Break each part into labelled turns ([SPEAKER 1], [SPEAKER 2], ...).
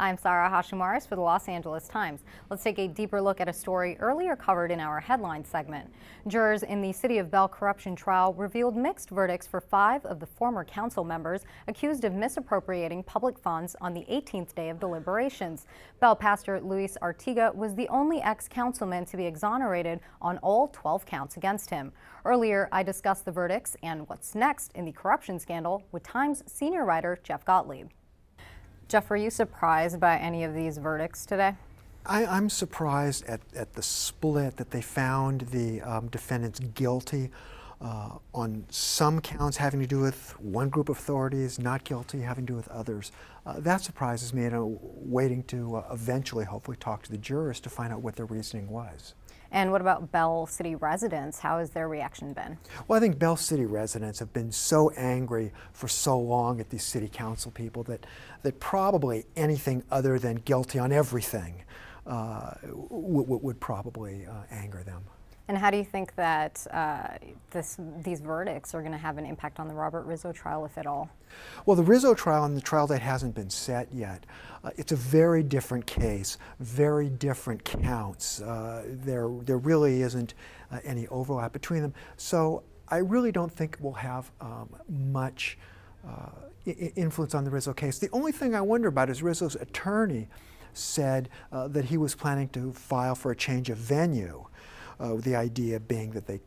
[SPEAKER 1] I'm Sarah Hashim-Waris for the Los Angeles Times. Let's take a deeper look at a story earlier covered in our headline segment. Jurors in the City of Bell corruption trial revealed mixed verdicts for 5 of the former council members accused of misappropriating public funds on the 18th day of deliberations. Bell pastor Luis Artiga was the only ex-councilman to be exonerated on all 12 counts against him. Earlier, I discussed the verdicts and what's next in the corruption scandal with Times senior writer Jeff Gottlieb. Jeff, were you surprised by any of these verdicts today?
[SPEAKER 2] I'm surprised at the split that they found the defendants guilty on some counts having to do with one group of authorities, not guilty having to do with others. That surprises me, and I'm waiting to eventually, hopefully, talk to the jurors to find out what their reasoning was.
[SPEAKER 1] And what about Bell City residents? How has their reaction been?
[SPEAKER 2] Well, I think Bell City residents have been so angry for so long at these city council people that probably anything other than guilty on everything would probably anger them.
[SPEAKER 1] And how do you think that these verdicts are going to have an impact on the Robert Rizzo trial, if at all?
[SPEAKER 2] Well, the Rizzo trial and the trial date hasn't been set yet. It's a very different case, very different counts. There really isn't any overlap between them. So I really don't think we'll have much influence on the Rizzo case. The only thing I wonder about is Rizzo's attorney said that he was planning to file for a change of venue. The idea being that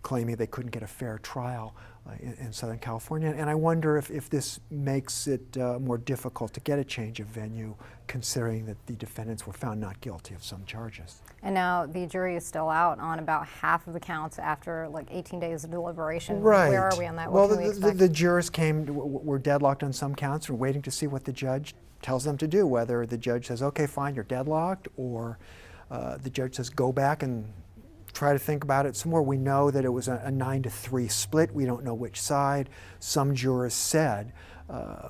[SPEAKER 2] claiming they couldn't get a fair trial in Southern California. And I wonder if this makes it more difficult to get a change of venue, considering that the defendants were found not guilty of some charges.
[SPEAKER 1] And now the jury is still out on about half of the counts after like 18 days of deliberation.
[SPEAKER 2] Right.
[SPEAKER 1] Where are we on that?
[SPEAKER 2] Well,
[SPEAKER 1] what can we expect?
[SPEAKER 2] the jurors were deadlocked on some counts. We're waiting to see what the judge tells them to do, whether the judge says, okay, fine, you're deadlocked, or the judge says, go back and try to think about it some more. We know that it was a 9-3 split. We don't know which side. Some jurors said,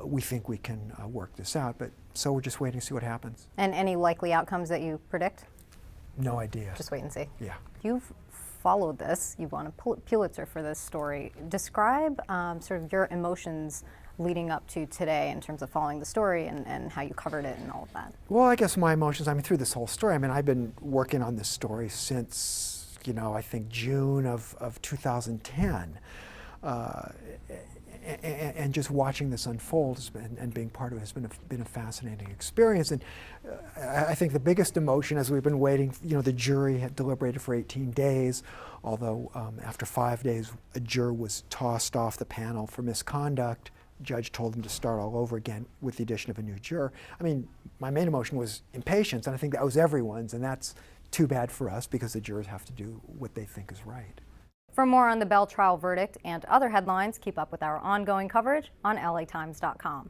[SPEAKER 2] we think we can work this out, but so we're just waiting to see what happens.
[SPEAKER 1] And any likely outcomes that you predict?
[SPEAKER 2] No idea.
[SPEAKER 1] Just wait and see.
[SPEAKER 2] Yeah.
[SPEAKER 1] You've followed this. You've won a Pulitzer for this story. Describe sort of your emotions leading up to today in terms of following the story and how you covered it and all of that.
[SPEAKER 2] Well, I guess my emotions, through this whole story, I've been working on this story since, I think June of 2010. And just watching this unfold and being part of it has been a fascinating experience. And I think the biggest emotion, as we've been waiting, the jury had deliberated for 18 days, although after 5 days, a juror was tossed off the panel for misconduct. Judge told them to start all over again with the addition of a new juror. My main emotion was impatience, and I think that was everyone's, and that's too bad for us because the jurors have to do what they think is right.
[SPEAKER 1] For more on the Bell trial verdict and other headlines, keep up with our ongoing coverage on LAtimes.com.